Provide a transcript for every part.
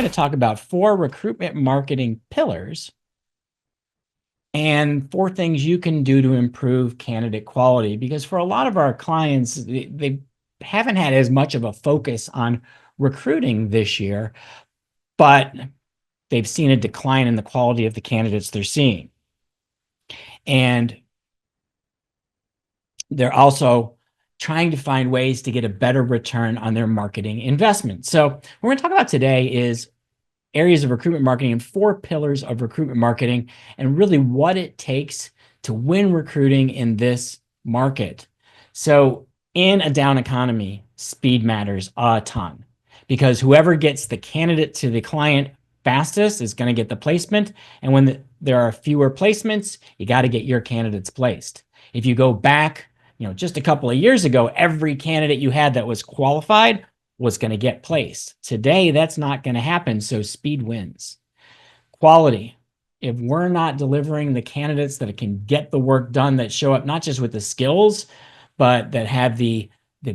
going to talk about 4 recruitment marketing pillars and 4 things you can do to improve candidate quality. Because for a lot of our clients, they haven't had as much of a focus on recruiting this year, but they've seen a decline in the quality of the candidates they're seeing. And they're also trying to find ways to get a better return on their marketing investment. So what we're going to talk about today is areas of recruitment marketing and 4 pillars of recruitment marketing, and really what it takes to win recruiting in this market. So in a down economy, speed matters a ton, because whoever gets the candidate to the client fastest is going to get the placement. And when there are fewer placements, you got to get your candidates placed. If you go back, just a couple of years ago, every candidate you had that was qualified was going to get placed. Today, that's not going to happen, so speed wins. Quality. If we're not delivering the candidates that can get the work done, that show up not just with the skills, but that have the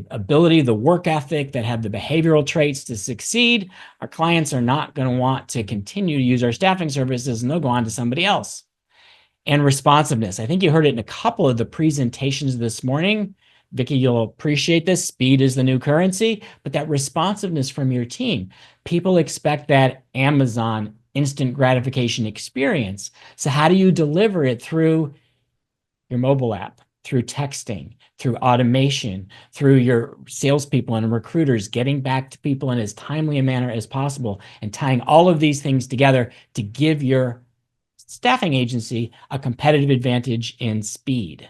ability, the work ethic, that have the behavioral traits to succeed, our clients are not going to want to continue to use our staffing services, and they'll go on to somebody else. And responsiveness. I think you heard it in a couple of the presentations this morning. Vicki, you'll appreciate this. Speed is the new currency, but that responsiveness from your team. People expect that Amazon instant gratification experience. So how do you deliver it? Through your mobile app, through texting, through automation, through your salespeople and recruiters getting back to people in as timely a manner as possible, and tying all of these things together to give your staffing agency a competitive advantage in speed.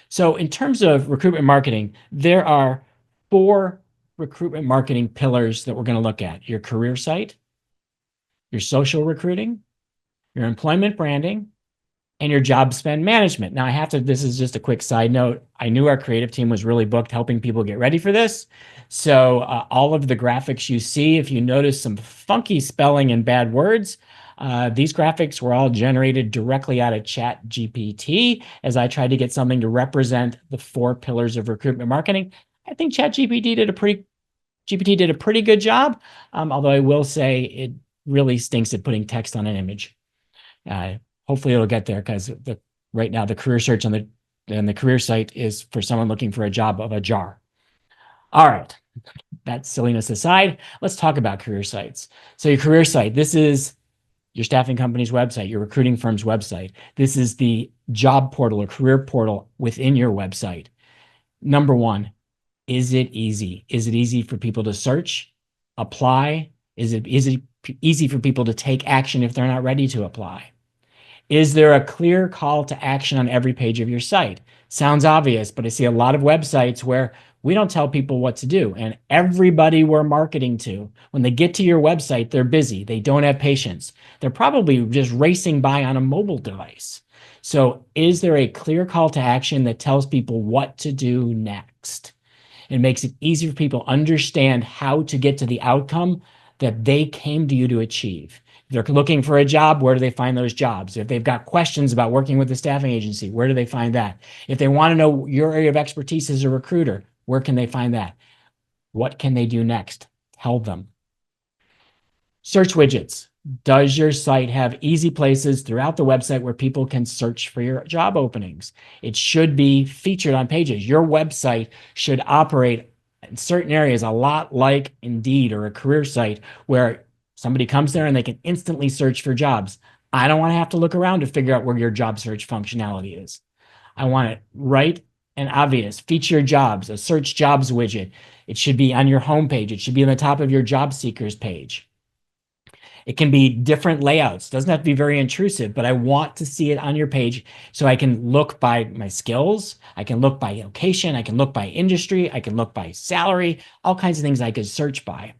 So in terms of recruitment marketing, there are 4 recruitment marketing pillars that we're going to look at: your career site, your social recruiting, your employment branding, and your job spend management. Now this is just a quick side note. I knew our creative team was really booked helping people get ready for this. So all of the graphics you see, if you notice some funky spelling and bad words, these graphics were all generated directly out of ChatGPT as I tried to get something to represent the 4 pillars of recruitment marketing. I think ChatGPT did a pretty good job, although I will say it really stinks at putting text on an image. Hopefully it'll get there, because right now the career search on the career site is for someone looking for a job of a jar. All right, that silliness aside, let's talk about career sites. So your career site, this is your staffing company's website, your recruiting firm's website. This is the job portal or career portal within your website. Number 1, is it easy? Is it easy for people to search, apply? Is it easy for people to take action if they're not ready to apply? Is there a clear call to action on every page of your site? Sounds obvious, but I see a lot of websites where we don't tell people what to do. And everybody we're marketing to, when they get to your website, they're busy. They don't have patience. They're probably just racing by on a mobile device. So is there a clear call to action that tells people what to do next? It makes it easy for people to understand how to get to the outcome that they came to you to achieve. If they're looking for a job, where do they find those jobs? If they've got questions about working with the staffing agency, where do they find that? If they want to know your area of expertise as a recruiter, where can they find that? What can they do next? Tell them. Search widgets. Does your site have easy places throughout the website where people can search for your job openings? It should be featured on pages. Your website should operate in certain areas a lot like Indeed or a career site, where somebody comes there and they can instantly search for jobs. I don't want to have to look around to figure out where your job search functionality is. I want it right and obvious. Feature jobs, a search jobs widget. It should be on your homepage. It should be on the top of your job seekers page. It can be different layouts. It doesn't have to be very intrusive, but I want to see it on your page so I can look by my skills. I can look by location. I can look by industry. I can look by salary, all kinds of things I could search by.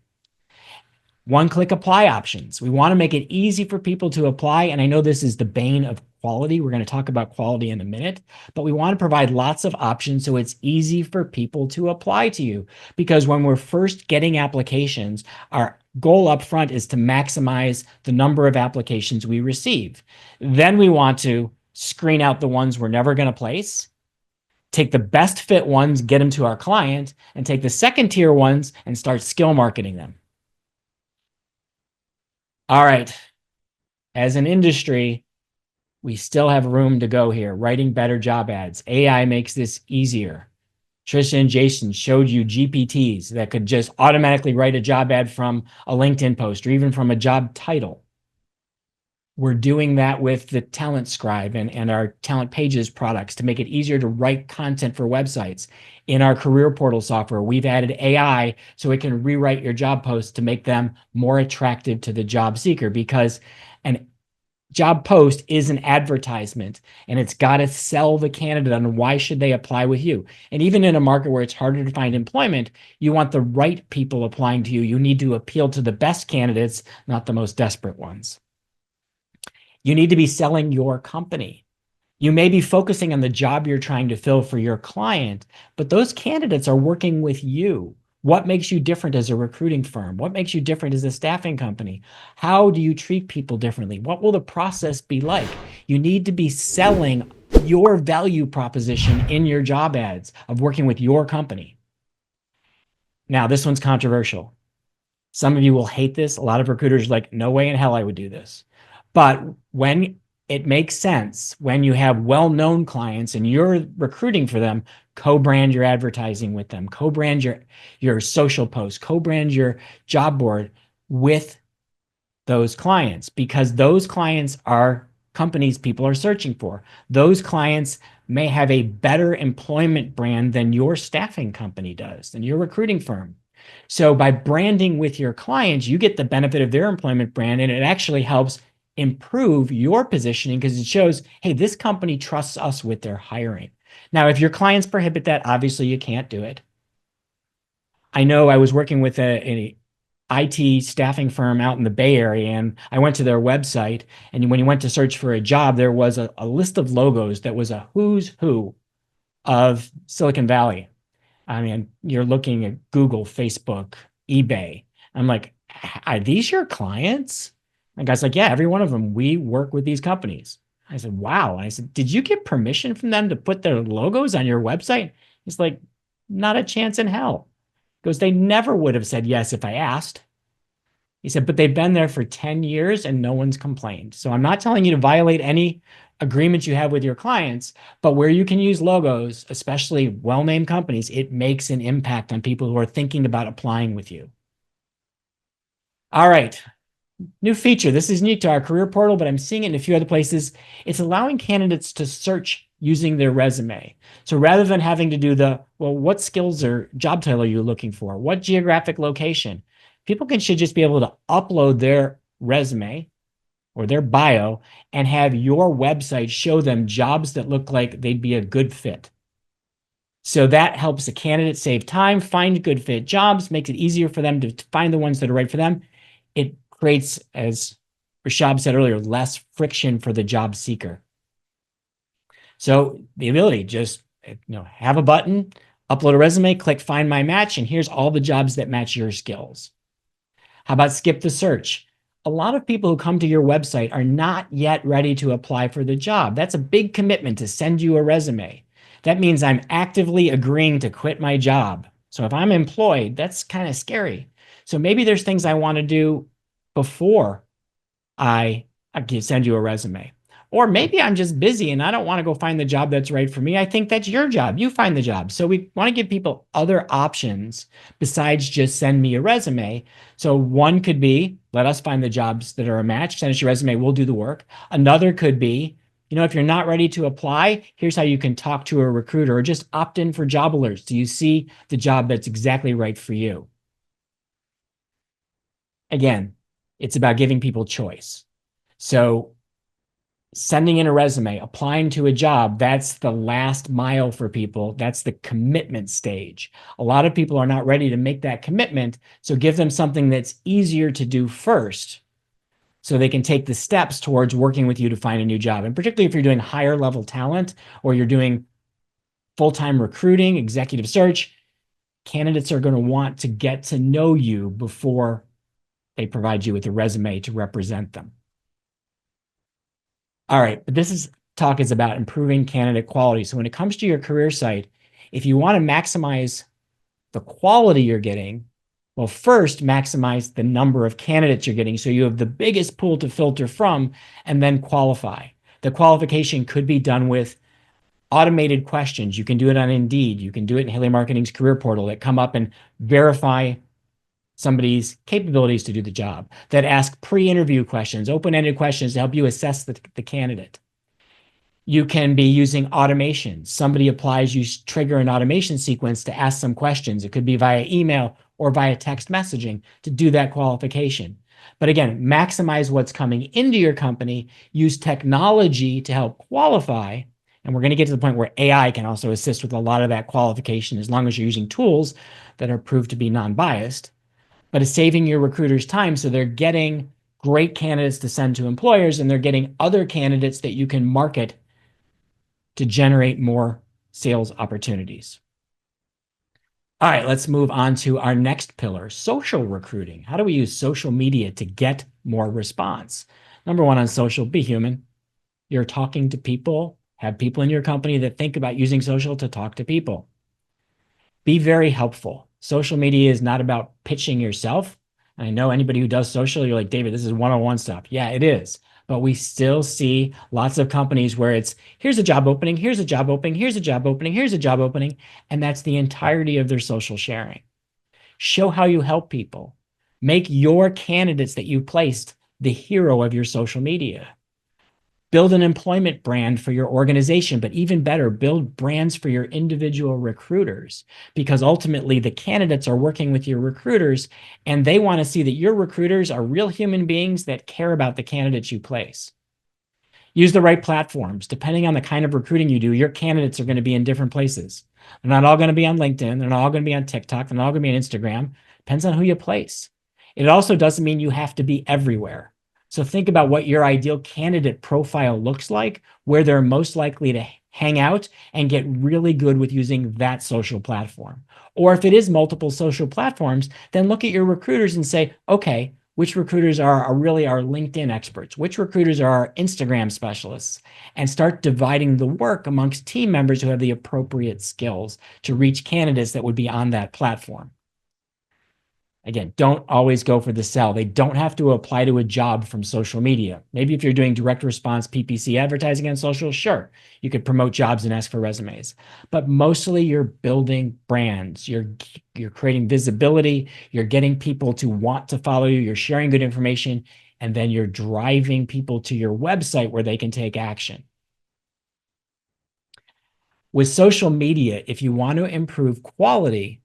One-click apply options. We want to make it easy for people to apply. And I know this is the bane of quality. We're going to talk about quality in a minute, but we want to provide lots of options so it's easy for people to apply to you. Because when we're first getting applications, our goal up front is to maximize the number of applications we receive. Then we want to screen out the ones we're never going to place, take the best fit ones, get them to our client, and take the second tier ones and start skill marketing them. All right. As an industry, we still have room to go here. Writing better job ads. AI makes this easier. Trisha and Jason showed you GPTs that could just automatically write a job ad from a LinkedIn post or even from a job title. We're doing that with the Talent Scribe and our Talent Pages products to make it easier to write content for websites. In our career portal software, we've added AI so it can rewrite your job posts to make them more attractive to the job seeker, because an job post is an advertisement and it's got to sell the candidate on why should they apply with you. And even in a market where it's harder to find employment, you want the right people applying to you. You need to appeal to the best candidates, not the most desperate ones. You need to be selling your company. You may be focusing on the job you're trying to fill for your client, but those candidates are working with you. What makes you different as a recruiting firm? What makes you different as a staffing company? How do you treat people differently? What will the process be like? You need to be selling your value proposition in your job ads of working with your company. Now, this one's controversial. Some of you will hate this. A lot of recruiters are like, no way in hell I would do this. But when it makes sense, when you have well-known clients and you're recruiting for them, co-brand your advertising with them, co-brand your social posts, co-brand your job board with those clients, because those clients are companies people are searching for. Those clients may have a better employment brand than your staffing company does, than your recruiting firm. So by branding with your clients, you get the benefit of their employment brand, and it actually helps improve your positioning because it shows, hey, this company trusts us with their hiring. Now, if your clients prohibit that, obviously you can't do it. I know I was working with an IT staffing firm out in the Bay Area, and I went to their website, and when you went to search for a job, there was a list of logos that was a who's who of Silicon Valley. I mean, you're looking at Google, Facebook, eBay. I'm like, are these your clients? And the guy's like, yeah, every one of them. We work with these companies. I said, wow. And I said, did you get permission from them to put their logos on your website? He's like, not a chance in hell. He goes, they never would have said yes if I asked. He said, but they've been there for 10 years and no one's complained. So I'm not telling you to violate any agreements you have with your clients, but where you can use logos, especially well-named companies, it makes an impact on people who are thinking about applying with you. All right. New feature. This is new to our career portal, but I'm seeing it in a few other places. It's allowing candidates to search using their resume. So rather than having to do well, what skills or job title are you looking for? What geographic location? People should just be able to upload their resume or their bio and have your website show them jobs that look like they'd be a good fit. So that helps the candidate save time, find good fit jobs, makes it easier for them to find the ones that are right for them. It creates, as Rashab said earlier, less friction for the job seeker. So the ability just have a button, upload a resume, click find my match, and here's all the jobs that match your skills. How about skip the search? A lot of people who come to your website are not yet ready to apply for the job. That's a big commitment to send you a resume. That means I'm actively agreeing to quit my job. So if I'm employed, that's kind of scary. So maybe there's things I want to do before I send you a resume. Or maybe I'm just busy and I don't want to go find the job that's right for me. I think that's your job. You find the job. So we want to give people other options besides just send me a resume. So one could be, let us find the jobs that are a match. Send us your resume. We'll do the work. Another could be, if you're not ready to apply, here's how you can talk to a recruiter or just opt in for job alerts. Do you see the job that's exactly right for you? Again, it's about giving people choice. So sending in a resume, applying to a job, that's the last mile for people. That's the commitment stage. A lot of people are not ready to make that commitment. So give them something that's easier to do first so they can take the steps towards working with you to find a new job. And particularly if you're doing higher level talent or you're doing full-time recruiting, executive search, candidates are going to want to get to know you before they provide you with a resume to represent them. All right, but this talk is about improving candidate quality. So when it comes to your career site, if you want to maximize the quality you're getting, Well, first, maximize the number of candidates you're getting so you have the biggest pool to filter from, and then qualify. The qualification could be done with automated questions. You can do it on Indeed. You can do it in Haley Marketing's career portal that come up and verify somebody's capabilities to do the job, that ask pre-interview questions, open-ended questions to help you assess the candidate. You can be using automation. Somebody applies, you trigger an automation sequence to ask some questions. It could be via email or via text messaging to do that qualification. But again, maximize what's coming into your company, use technology to help qualify. And we're going to get to the point where AI can also assist with a lot of that qualification as long as you're using tools that are proved to be non-biased. But it's saving your recruiters time, so they're getting great candidates to send to employers, and they're getting other candidates that you can market to generate more sales opportunities. All right, let's move on to our next pillar, social recruiting. How do we use social media to get more response? Number one on social, be human. You're talking to people, have people in your company that think about using social to talk to people. Be very helpful. Social media is not about pitching yourself. I know anybody who does social, you're like, David, this is one-on-one stuff. Yeah, it is. But we still see lots of companies where it's, here's a job opening, here's a job opening, here's a job opening, here's a job opening. And that's the entirety of their social sharing. Show how you help people. Make your candidates that you placed the hero of your social media. Build an employment brand for your organization, but even better, build brands for your individual recruiters, because ultimately the candidates are working with your recruiters and they want to see that your recruiters are real human beings that care about the candidates you place. Use the right platforms. Depending on the kind of recruiting you do, your candidates are going to be in different places. They're not all going to be on LinkedIn. They're not all going to be on TikTok. They're not all going to be on Instagram. Depends on who you place. It also doesn't mean you have to be everywhere. So think about what your ideal candidate profile looks like, where they're most likely to hang out, and get really good with using that social platform. Or if it is multiple social platforms, then look at your recruiters and say, okay, which recruiters are really our LinkedIn experts? Which recruiters are our Instagram specialists? And start dividing the work amongst team members who have the appropriate skills to reach candidates that would be on that platform. Again, don't always go for the sell. They don't have to apply to a job from social media. Maybe if you're doing direct response PPC advertising on social, sure, you could promote jobs and ask for resumes. But mostly you're building brands. You're creating visibility. You're getting people to want to follow you. You're sharing good information. And then you're driving people to your website where they can take action. With social media, if you want to improve quality,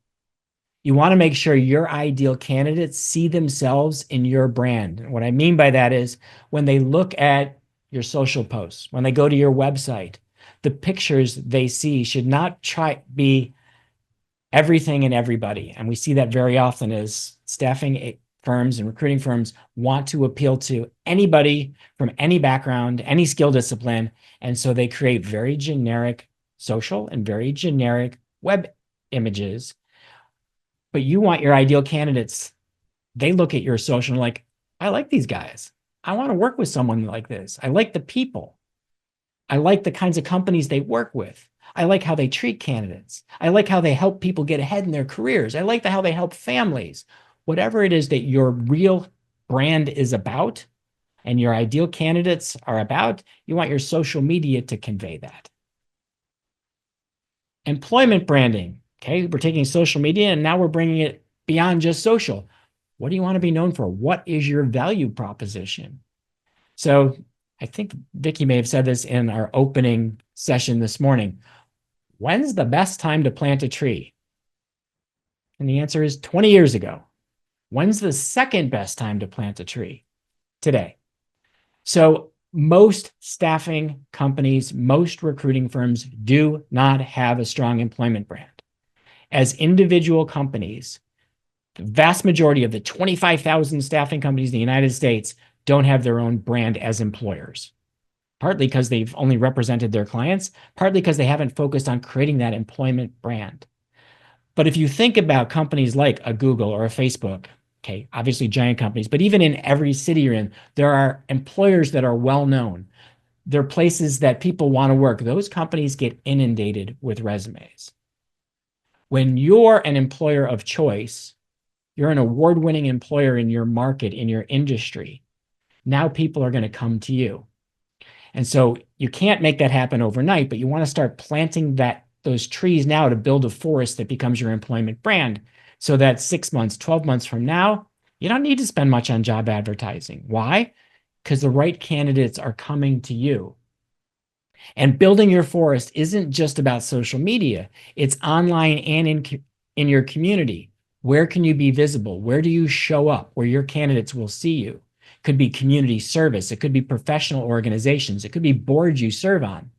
you want to make sure your ideal candidates see themselves in your brand. And what I mean by that is when they look at your social posts, when they go to your website, the pictures they see should not be everything and everybody. And we see that very often as staffing firms and recruiting firms want to appeal to anybody from any background, any skill discipline. And so they create very generic social and very generic web images. But you want your ideal candidates. They look at your social and like, I like these guys. I want to work with someone like this. I like the people. I like the kinds of companies they work with. I like how they treat candidates. I like how they help people get ahead in their careers. I like how they help families. Whatever it is that your real brand is about and your ideal candidates are about, you want your social media to convey that. Employment branding. Okay, we're taking social media and now we're bringing it beyond just social. What do you want to be known for? What is your value proposition? So I think Vicki may have said this in our opening session this morning. When's the best time to plant a tree? And the answer is 20 years ago. When's the second best time to plant a tree? Today. So most staffing companies, most recruiting firms do not have a strong employment brand. As individual companies, the vast majority of the 25,000 staffing companies in the United States don't have their own brand as employers. Partly because they've only represented their clients, partly because they haven't focused on creating that employment brand. But if you think about companies like a Google or a Facebook, okay, obviously giant companies, but even in every city you're in, there are employers that are well known. They're places that people want to work. Those companies get inundated with resumes. When you're an employer of choice, You're an award-winning employer in your market, in your industry. Now people are going to come to you. And so you can't make that happen overnight, but you want to start planting those trees now to build a forest that becomes your employment brand so that 6 months, 12 months from now, you don't need to spend much on job advertising. Why? Because the right candidates are coming to you. And building your forest isn't just about social media. It's online and in your community. Where can you be visible? Where do you show up where your candidates will see you? It could be community service. It could be professional organizations. It could be boards you serve on.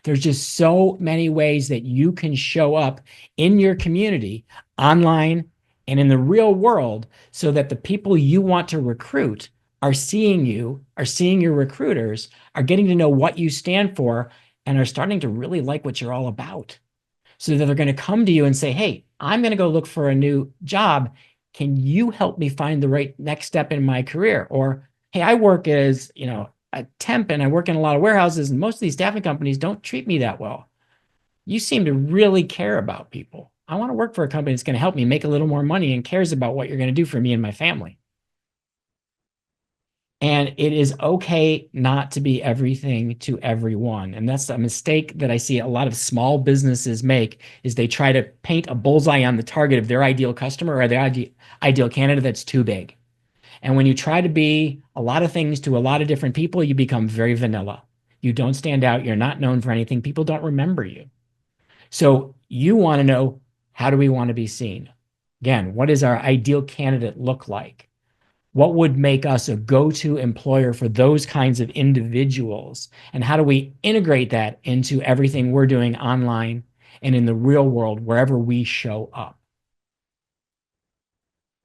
There's just so many ways that you can show up in your community, online and in the real world, so that the people you want to recruit are seeing you, are seeing your recruiters, are getting to know what you stand for, and are starting to really like what you're all about. So that they're going to come to you and say, hey, I'm going to go look for a new job. Can you help me find the right next step in my career? Or, hey, I work as, a temp and I work in a lot of warehouses, and most of these staffing companies don't treat me that well. You seem to really care about people. I want to work for a company that's going to help me make a little more money and cares about what you're going to do for me and my family. And it is okay not to be everything to everyone. And that's a mistake that I see a lot of small businesses make, is they try to paint a bullseye on the target of their ideal customer or their ideal candidate that's too big. And when you try to be a lot of things to a lot of different people, you become very vanilla. You don't stand out. You're not known for anything. People don't remember you. So you want to know, how do we want to be seen? Again, what does our ideal candidate look like? What would make us a go-to employer for those kinds of individuals? And how do we integrate that into everything we're doing online and in the real world, wherever we show up?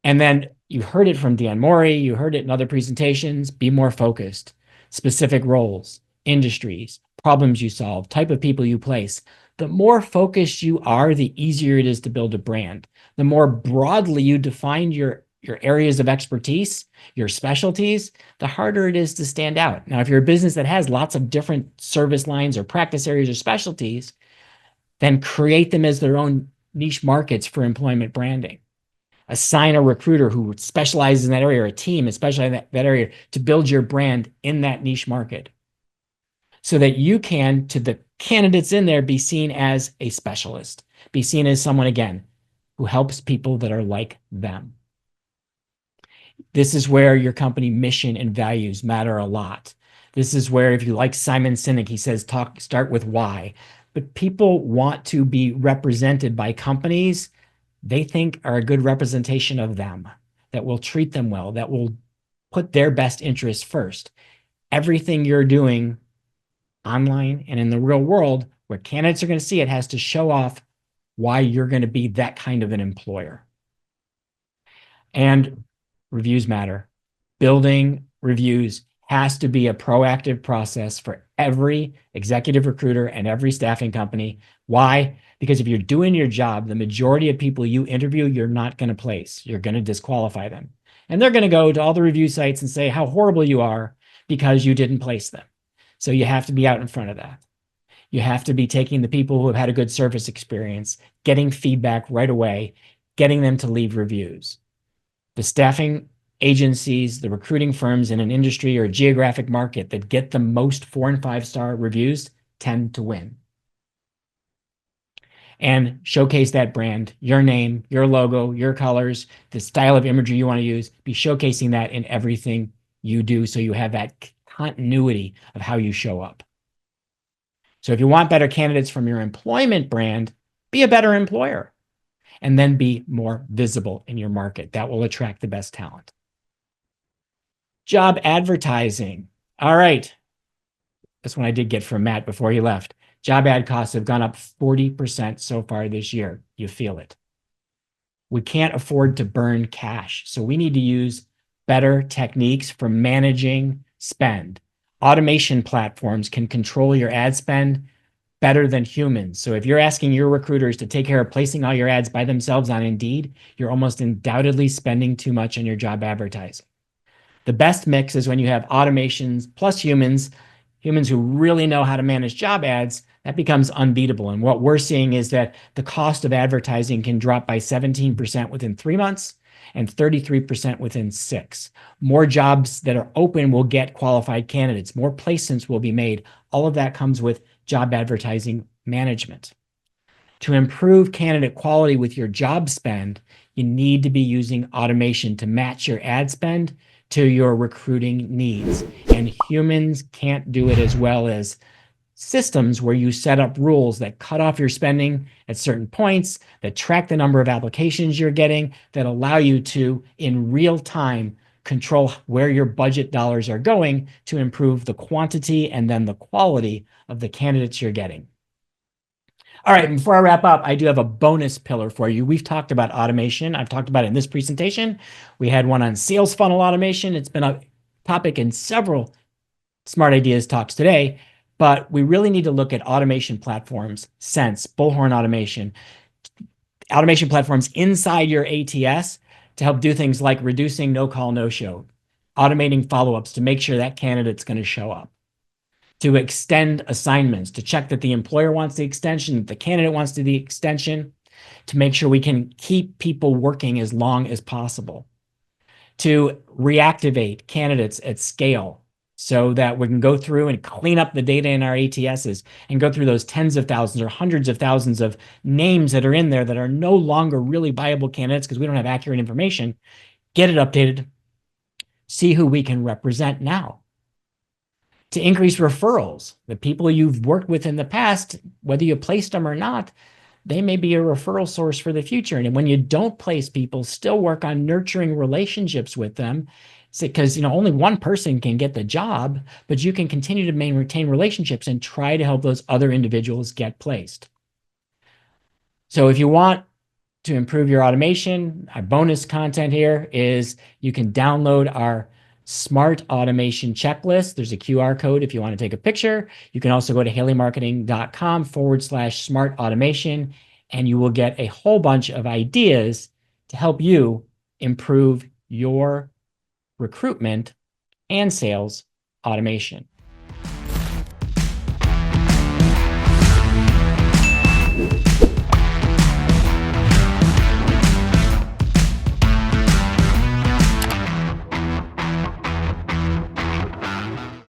And then you heard it from Dan Mori, you heard it in other presentations, be more focused, specific roles, industries, problems you solve, type of people you place. The more focused you are, the easier it is to build a brand. The more broadly you define your areas of expertise, your specialties, the harder it is to stand out. Now, if you're a business that has lots of different service lines or practice areas or specialties, then create them as their own niche markets for employment branding. Assign a recruiter who specializes in that area, or a team especially in that area, to build your brand in that niche market, so that you can, to the candidates in there, be seen as a specialist, be seen as someone, again, who helps people that are like them. This is where your company mission and values matter a lot. This is where, if you like Simon Sinek, he says, start with why. But people want to be represented by companies they think are a good representation of them, that will treat them well, that will put their best interests first. Everything you're doing online and in the real world, where candidates are going to see it, has to show off why you're going to be that kind of an employer. And reviews matter. Building reviews has to be a proactive process for every executive recruiter and every staffing company. Why? Because if you're doing your job, the majority of people you interview, you're not going to place. You're going to disqualify them. And they're going to go to all the review sites and say how horrible you are because you didn't place them. So you have to be out in front of that. You have to be taking the people who have had a good service experience, getting feedback right away, getting them to leave reviews. The staffing agencies, the recruiting firms in an industry or a geographic market that get the most 4- and 5-star reviews tend to win. And showcase that brand, your name, your logo, your colors, the style of imagery you want to use. Be showcasing that in everything you do, so you have that continuity of how you show up. So if you want better candidates from your employment brand, be a better employer, and then be more visible in your market. That will attract the best talent. Job advertising. All right. This one I did get from Matt before he left. Job ad costs have gone up 40% so far this year. You feel it. We can't afford to burn cash. So we need to use better techniques for managing spend. Automation platforms can control your ad spend better than humans. So if you're asking your recruiters to take care of placing all your ads by themselves on Indeed, you're almost undoubtedly spending too much on your job advertising. The best mix is when you have automations plus humans who really know how to manage job ads. That becomes unbeatable. And what we're seeing is that the cost of advertising can drop by 17% within 3 months, and 33% within 6. More jobs that are open will get qualified candidates. More placements will be made. All of that comes with job advertising management. To improve candidate quality with your job spend, you need to be using automation to match your ad spend to your recruiting needs. And humans can't do it as well as systems where you set up rules that cut off your spending at certain points, that track the number of applications you're getting, that allow you to, in real time, control where your budget dollars are going to improve the quantity and then the quality of the candidates you're getting. All right, before I wrap up, I do have a bonus pillar for you. We've talked about automation. I've talked about it in this presentation. We had one on sales funnel automation. It's been a topic in several Smart Ideas talks today, but we really need to look at automation platforms, Sense, Bullhorn automation platforms inside your ATS to help do things like reducing no-call, no-show, automating follow-ups to make sure that candidate's going to show up, to extend assignments, to check that the employer wants the extension, that the candidate wants the extension, to make sure we can keep people working as long as possible, to reactivate candidates at scale so that we can go through and clean up the data in our ATSs and go through those tens of thousands or hundreds of thousands of names that are in there that are no longer really viable candidates because we don't have accurate information, get it updated, see who we can represent now. To increase referrals, the people you've worked with in the past, whether you placed them or not, they may be a referral source for the future. And when you don't place people, still work on nurturing relationships with them, because only one person can get the job, but you can continue to maintain relationships and try to help those other individuals get placed. So if you want to improve your automation, our bonus content here is you can download our Smart Automation Checklist. There's a QR code if you want to take a picture. You can also go to haleymarketing.com/smart automation, and you will get a whole bunch of ideas to help you improve your recruitment and sales automation.